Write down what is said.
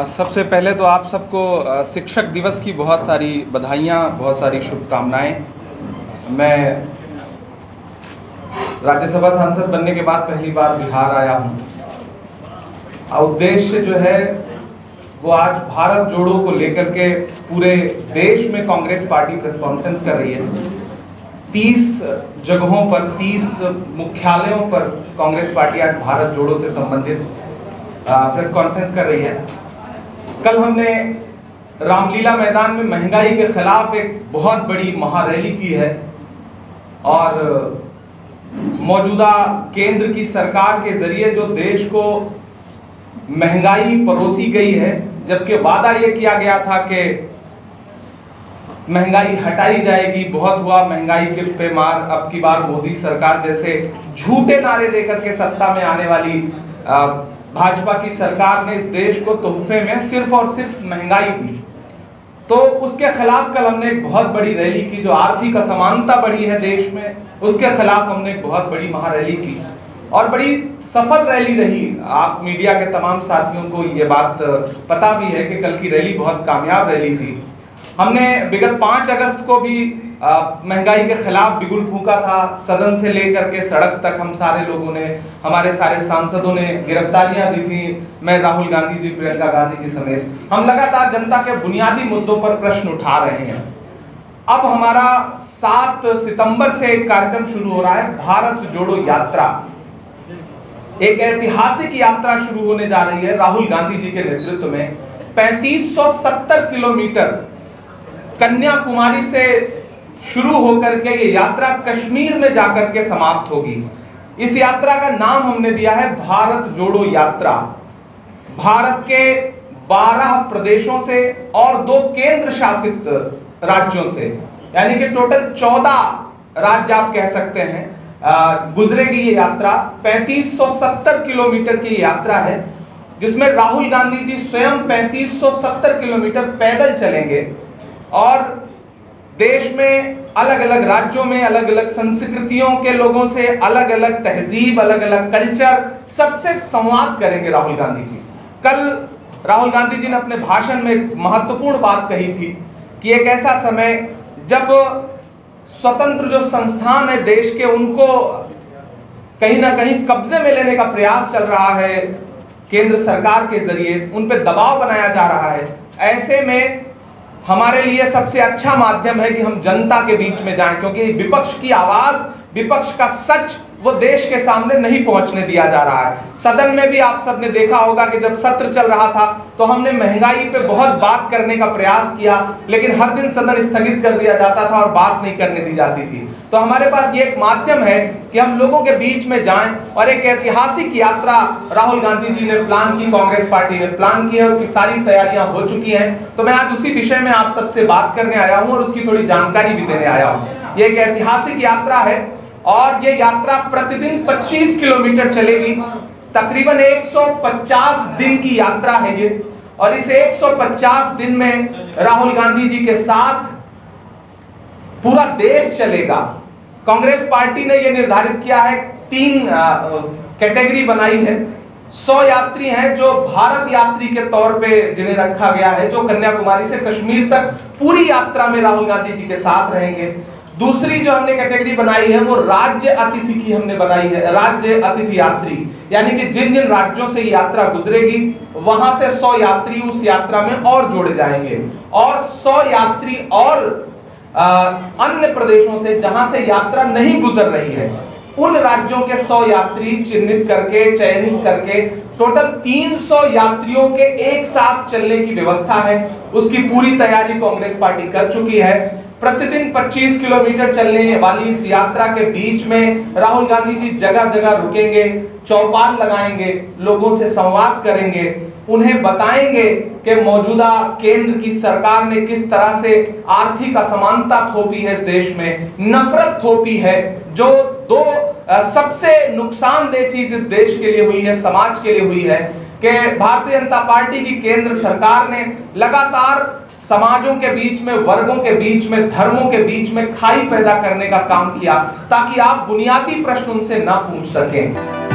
सबसे पहले तो आप सबको शिक्षक दिवस की बहुत सारी बधाइयाँ, बहुत सारी शुभकामनाएं। मैं राज्यसभा सांसद बनने के बाद पहली बार बिहार आया हूँ। उद्देश्य जो है वो आज भारत जोड़ो को लेकर के पूरे देश में कांग्रेस पार्टी प्रेस कॉन्फ्रेंस कर रही है। 30 जगहों पर, 30 मुख्यालयों पर कांग्रेस पार्टी आज भारत जोड़ो से संबंधित प्रेस कॉन्फ्रेंस कर रही है। कल हमने रामलीला मैदान में महंगाई के खिलाफ एक बहुत बड़ी महारैली की है और मौजूदा केंद्र की सरकार के जरिए जो देश को महंगाई परोसी गई है, जबकि वादा ये किया गया था कि महंगाई हटाई जाएगी, बहुत हुआ महंगाई के पे मार। अब की बार मोदी सरकार जैसे झूठे नारे देकर के सत्ता में आने वाली भाजपा की सरकार ने इस देश को तोहफे में सिर्फ और सिर्फ महंगाई दी। तो उसके खिलाफ कल हमने एक बहुत बड़ी रैली की। जो आर्थिक असमानता बढ़ी है देश में, उसके खिलाफ हमने एक बहुत बड़ी महारैली की और बड़ी सफल रैली रही। आप मीडिया के तमाम साथियों को ये बात पता भी है कि कल की रैली बहुत कामयाब रैली थी। हमने विगत 5 अगस्त को भी महंगाई के खिलाफ बिगुल फूंका था। सदन से लेकर के सड़क तक हम सारे लोगों ने, हमारे सारे सांसदों ने गिरफ्तारियां दी थी। मैं, राहुल गांधी जी, प्रियंका गांधी जी समेत हम लगातार जनता के बुनियादी मुद्दों पर प्रश्न उठा रहे हैं। अब हमारा 7 सितंबर से एक कार्यक्रम शुरू हो रहा है, भारत जोड़ो यात्रा। एक ऐतिहासिक यात्रा शुरू होने जा रही है राहुल गांधी जी के नेतृत्व में। 3570 किलोमीटर कन्याकुमारी से शुरू होकर के ये यात्रा कश्मीर में जाकर के समाप्त होगी। इस यात्रा का नाम हमने दिया है भारत जोड़ो यात्रा। भारत के 12 प्रदेशों से और 2 केंद्र शासित राज्यों से, यानी कि टोटल 14 राज्य आप कह सकते हैं, गुजरेगी ये यात्रा। 3570 किलोमीटर की यात्रा है, जिसमें राहुल गांधी जी स्वयं 3570 किलोमीटर पैदल चलेंगे और देश में अलग अलग राज्यों में अलग अलग संस्कृतियों के लोगों से, अलग अलग तहजीब, अलग अलग कल्चर, सबसे संवाद करेंगे राहुल गांधी जी। कल राहुल गांधी जी ने अपने भाषण में एक महत्वपूर्ण बात कही थी कि एक ऐसा समय जब स्वतंत्र जो संस्थान है देश के, उनको कहीं ना कहीं कब्जे में लेने का प्रयास चल रहा है केंद्र सरकार के जरिए, उन पर दबाव बनाया जा रहा है। ऐसे में हमारे लिए सबसे अच्छा माध्यम है कि हम जनता के बीच में जाएं, क्योंकि विपक्ष की आवाज, विपक्ष का सच वो देश के सामने नहीं पहुंचने दिया जा रहा है। सदन में भी आप सबने देखा होगा कि जब सत्र चल रहा था तो हमने महंगाई पे बहुत बात करने का प्रयास किया, लेकिन हर दिन सदन स्थगित कर दिया जाता था और बात नहीं करने दी जाती थी। तो हमारे पास ये एक माध्यम है कि हम लोगों के बीच में जाएं और एक ऐतिहासिक यात्रा राहुल गांधी जी ने प्लान की, कांग्रेस पार्टी ने प्लान की है, उसकी सारी तैयारियां हो चुकी हैं। तो मैं आज उसी विषय में आप सबसे बात करने आया हूं और उसकी थोड़ी जानकारी भी देने आया हूं। ये एक ऐतिहासिक यात्रा है और ये यात्रा प्रतिदिन 25 किलोमीटर चलेगी। तकरीबन 150 दिन की यात्रा है ये, और इस 150 दिन में राहुल गांधी जी के साथ पूरा देश चलेगा। कांग्रेस पार्टी ने यह निर्धारित किया है, 3 कैटेगरी बनाई है। 100 यात्री हैं जो भारत यात्री के तौर पे जिन्हें रखा गया है, जो कन्याकुमारी से कश्मीर तक पूरी यात्रा में राहुल गांधी जी के साथ रहेंगे। दूसरी जो हमने कैटेगरी बनाई है वो राज्य अतिथि की हमने बनाई है, राज्य अतिथि यात्री, यानी कि जिन जिन राज्यों से ये यात्रा गुजरेगी वहां से 100 यात्री उस यात्रा में और जोड़े जाएंगे और 100 यात्री और अन्य प्रदेशों से जहां से यात्रा नहीं गुजर रही है, उन राज्यों के 100 यात्री चिन्हित करके, चयनित करके टोटल 300 यात्रियों के एक साथ चलने की व्यवस्था है। उसकी पूरी तैयारी कांग्रेस पार्टी कर चुकी है। प्रतिदिन 25 किलोमीटर चलने वाली इस यात्रा के बीच में राहुल गांधी जी जगह जगह रुकेंगे, चौपाल लगाएंगे, लोगों से संवाद करेंगे, उन्हें बताएंगे कि मौजूदा केंद्र की सरकार ने किस तरह से आर्थिक असमानता थोपी है इस देश में, नफरत थोपी है, जो 2 सबसे नुकसानदेह चीज इस देश के लिए हुई है, समाज के लिए हुई है, कि भारतीय जनता पार्टी की केंद्र सरकार ने लगातार समाजों के बीच में, वर्गों के बीच में, धर्मों के बीच में खाई पैदा करने का काम किया ताकि आप बुनियादी प्रश्न उनसे ना पूछ सकें।